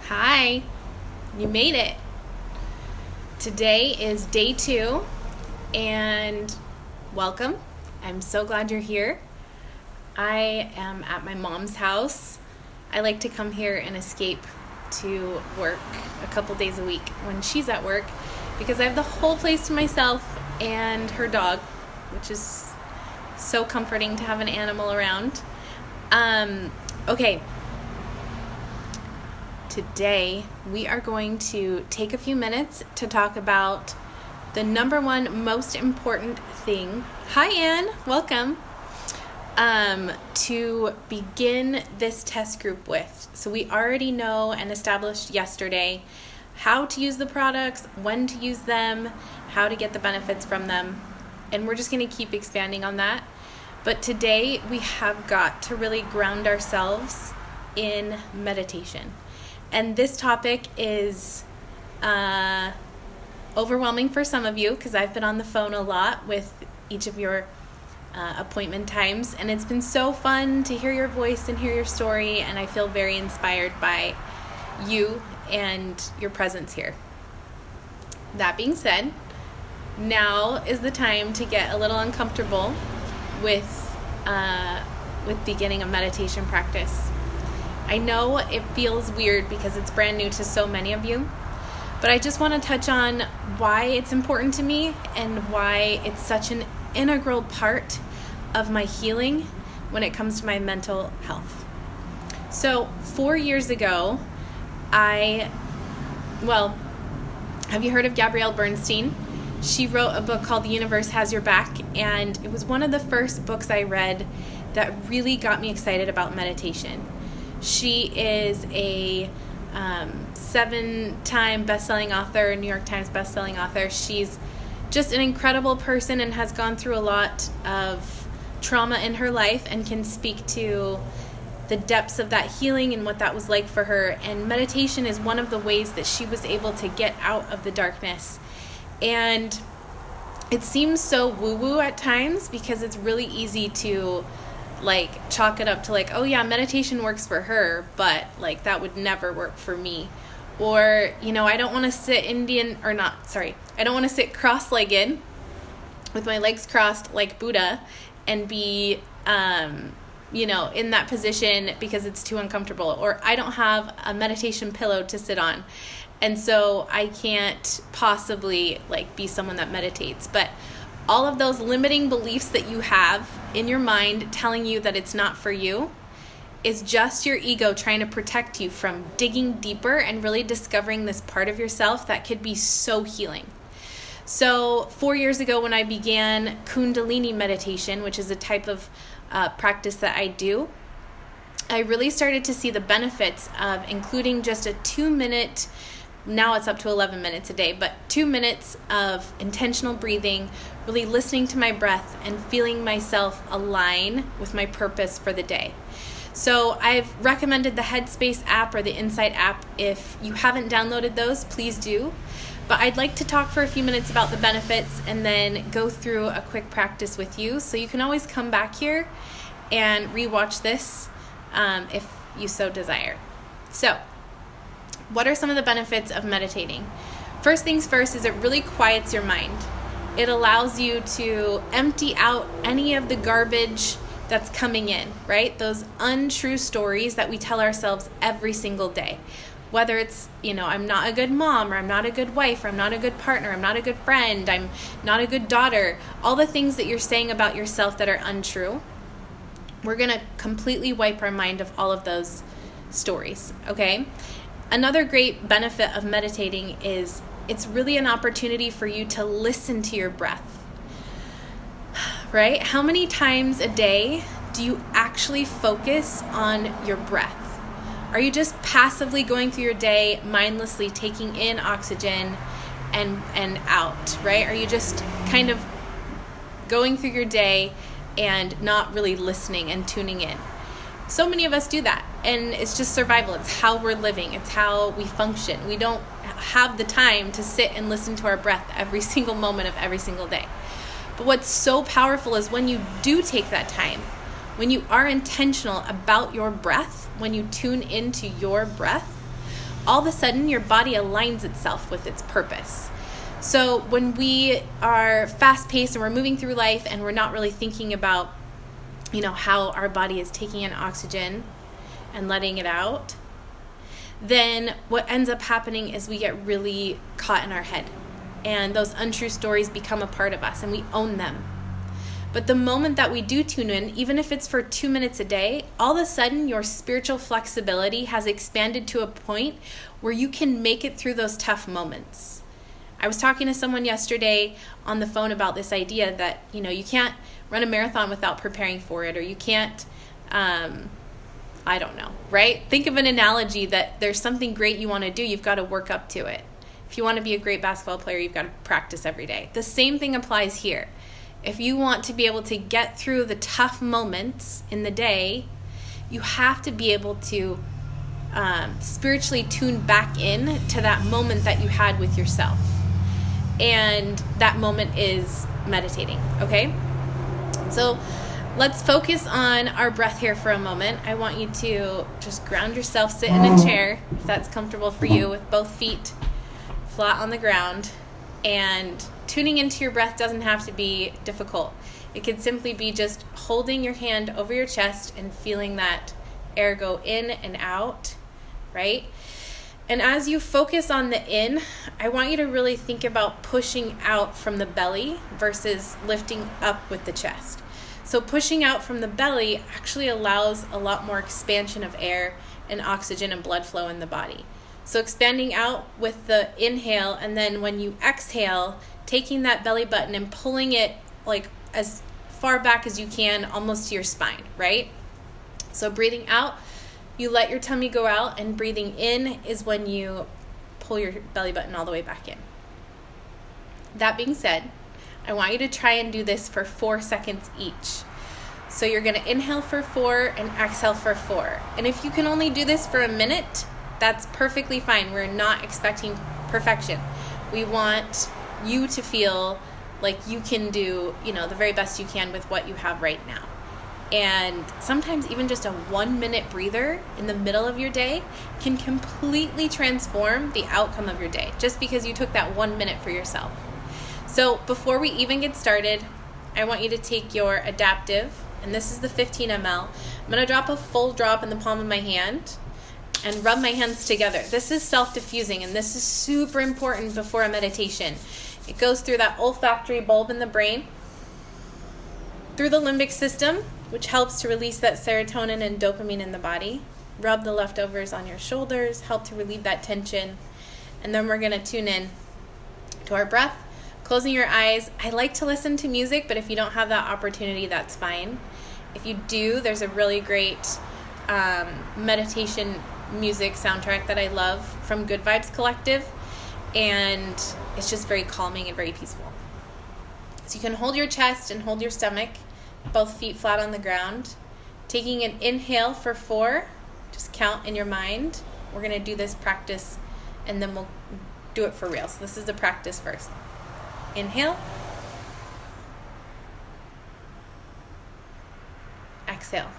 Hi, you made it. Today is day 2, and welcome. I'm so glad you're here. I am at my mom's house. I like to come here and escape to work a couple days a week when she's at work because I have the whole place to myself and her dog, which is so comforting to have an animal around. Okay. Today, we are going to take a few minutes to talk about the number one most important thing. Hi, Anne. Welcome. To begin this test group with. So we already know and established yesterday how to use the products, when to use them, how to get the benefits from them. And we're just going to keep expanding on that. But today, we have got to really ground ourselves in meditation. And this topic is overwhelming for some of you because I've been on the phone a lot with each of your appointment times. And it's been so fun to hear your voice and hear your story. And I feel very inspired by you and your presence here. That being said, now is the time to get a little uncomfortable with beginning a meditation practice. I know it feels weird because it's brand new to so many of you, but I just want to touch on why it's important to me and why it's such an integral part of my healing when it comes to my mental health. So 4 years ago, have you heard of Gabrielle Bernstein? She wrote a book called The Universe Has Your Back, and it was one of the first books I read that really got me excited about meditation. She is a 7-time best-selling author, New York Times best-selling author. She's just an incredible person and has gone through a lot of trauma in her life and can speak to the depths of that healing and what that was like for her. And meditation is one of the ways that she was able to get out of the darkness. And it seems so woo-woo at times because it's really easy to chalk it up to oh yeah, meditation works for her, but that would never work for me. Or, I don't want to sit I don't want to sit cross-legged with my legs crossed like Buddha and be, in that position because it's too uncomfortable. Or I don't have a meditation pillow to sit on. And so I can't possibly be someone that meditates. But all of those limiting beliefs that you have in your mind telling you that it's not for you is just your ego trying to protect you from digging deeper and really discovering this part of yourself that could be so healing. So 4 years ago when I began Kundalini meditation, which is a type of practice that I do, I really started to see the benefits of including just a 2-minute, now it's up to 11 minutes a day, but 2 minutes of intentional breathing, really listening to my breath and feeling myself align with my purpose for the day. So I've recommended the Headspace app or the Insight app. If you haven't downloaded those, please do. But I'd like to talk for a few minutes about the benefits and then go through a quick practice with you. So you can always come back here and rewatch this if you so desire. So what are some of the benefits of meditating? First things first is it really quiets your mind. It allows you to empty out any of the garbage that's coming in, right? Those untrue stories that we tell ourselves every single day. Whether it's, I'm not a good mom, or I'm not a good wife, or I'm not a good partner, I'm not a good friend, I'm not a good daughter. All the things that you're saying about yourself that are untrue, we're going to completely wipe our mind of all of those stories, okay? Another great benefit of meditating is it's really an opportunity for you to listen to your breath, right? How many times a day do you actually focus on your breath? Are you just passively going through your day, mindlessly taking in oxygen and out, right? Are you just kind of going through your day and not really listening and tuning in? So many of us do that, and it's just survival. It's how we're living. It's how we function. We don't have the time to sit and listen to our breath every single moment of every single day. But what's so powerful is when you do take that time, when you are intentional about your breath, when you tune into your breath, all of a sudden your body aligns itself with its purpose. So when we are fast-paced and we're moving through life and we're not really thinking about, how our body is taking in oxygen and letting it out, then what ends up happening is we get really caught in our head. And those untrue stories become a part of us and we own them. But the moment that we do tune in, even if it's for 2 minutes a day, all of a sudden your spiritual flexibility has expanded to a point where you can make it through those tough moments. I was talking to someone yesterday on the phone about this idea that, you can't run a marathon without preparing for it, or you can't, I don't know, right? Think of an analogy that there's something great you want to do, you've got to work up to it. If you want to be a great basketball player, you've got to practice every day. The same thing applies here. If you want to be able to get through the tough moments in the day, you have to be able to spiritually tune back in to that moment that you had with yourself. And that moment is meditating, okay? So let's focus on our breath here for a moment. I want you to just ground yourself, sit in a chair, if that's comfortable for you, with both feet flat on the ground. And tuning into your breath doesn't have to be difficult. It could simply be just holding your hand over your chest and feeling that air go in and out, right? And as you focus on the in, I want you to really think about pushing out from the belly versus lifting up with the chest. So pushing out from the belly actually allows a lot more expansion of air and oxygen and blood flow in the body. So expanding out with the inhale, and then when you exhale, taking that belly button and pulling it like as far back as you can, almost to your spine, right? So breathing out, you let your tummy go out, and breathing in is when you pull your belly button all the way back in. That being said, I want you to try and do this for 4 seconds each. So you're going to inhale for 4 and exhale for 4. And if you can only do this for a minute, that's perfectly fine. We're not expecting perfection. We want you to feel like you can do, the very best you can with what you have right now. And sometimes even just a 1-minute breather in the middle of your day can completely transform the outcome of your day, just because you took that 1 minute for yourself. So before we even get started, I want you to take your adaptive, and this is the 15 ml. I'm going to drop a full drop in the palm of my hand and rub my hands together. This is self-diffusing, and this is super important before a meditation. It goes through that olfactory bulb in the brain, through the limbic system, which helps to release that serotonin and dopamine in the body. Rub the leftovers on your shoulders, help to relieve that tension. And then we're going to tune in to our breath, closing your eyes. I like to listen to music, but if you don't have that opportunity, that's fine. If you do, there's a really great meditation music soundtrack that I love from Good Vibes Collective, and it's just very calming and very peaceful. So you can hold your chest and hold your stomach, both feet flat on the ground. Taking an inhale for 4, just count in your mind. We're going to do this practice and then we'll do it for real. So this is the practice first. Inhale. Exhale.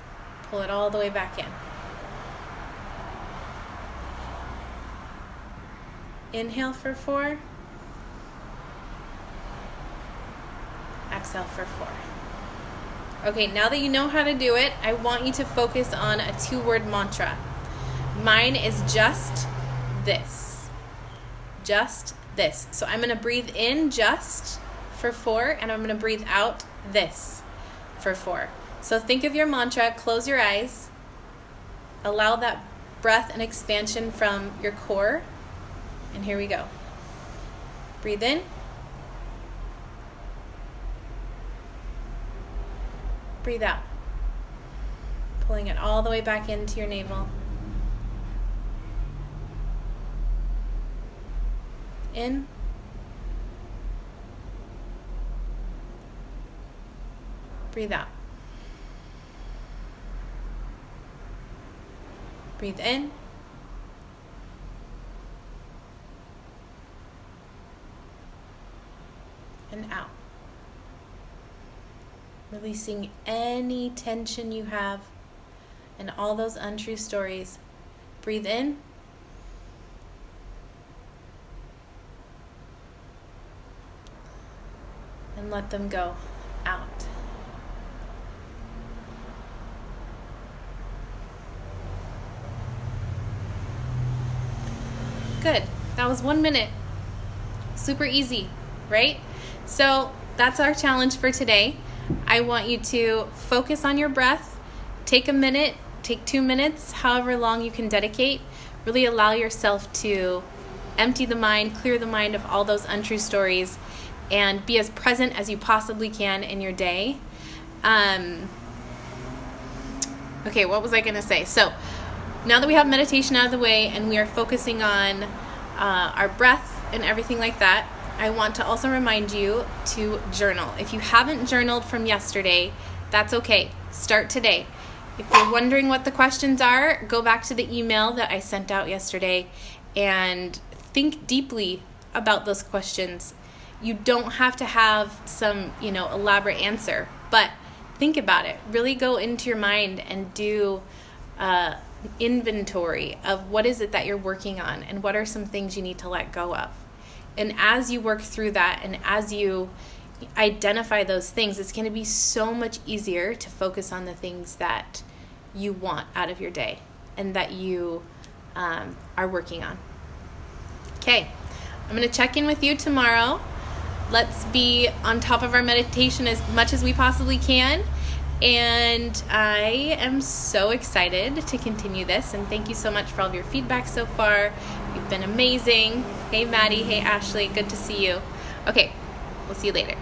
Pull it all the way back in. Inhale for 4. Exhale for 4. Okay, now that you know how to do it, I want you to focus on a 2-word mantra. Mine is just this. Just this. So I'm going to breathe in just for 4, and I'm going to breathe out this for 4. So think of your mantra, close your eyes, allow that breath and expansion from your core, and here we go. Breathe in. Breathe out, pulling it all the way back into your navel. In. Breathe out. Breathe in. And out. Releasing any tension you have and all those untrue stories. Breathe in let them go out. Good. That was 1 minute. Super easy, right? So that's our challenge for today. I want you to focus on your breath. Take a minute, take 2 minutes, however long you can dedicate. Really allow yourself to empty the mind, clear the mind of all those untrue stories, and be as present as you possibly can in your day. Okay, what was I going to say? So now that we have meditation out of the way and we are focusing on our breath and everything like that, I want to also remind you to journal. If you haven't journaled from yesterday, that's okay. Start today. If you're wondering what the questions are, go back to the email that I sent out yesterday and think deeply about those questions. You don't have to have some, elaborate answer, but think about it. Really go into your mind and do inventory of what is it that you're working on and what are some things you need to let go of. And as you work through that and as you identify those things, it's going to be so much easier to focus on the things that you want out of your day and that you are working on. Okay, I'm going to check in with you tomorrow. Let's be on top of our meditation as much as we possibly can. And I am so excited to continue this. And thank you so much for all of your feedback so far. You've been amazing. Hey, Maddie. Hey, Ashley. Good to see you. Okay, we'll see you later.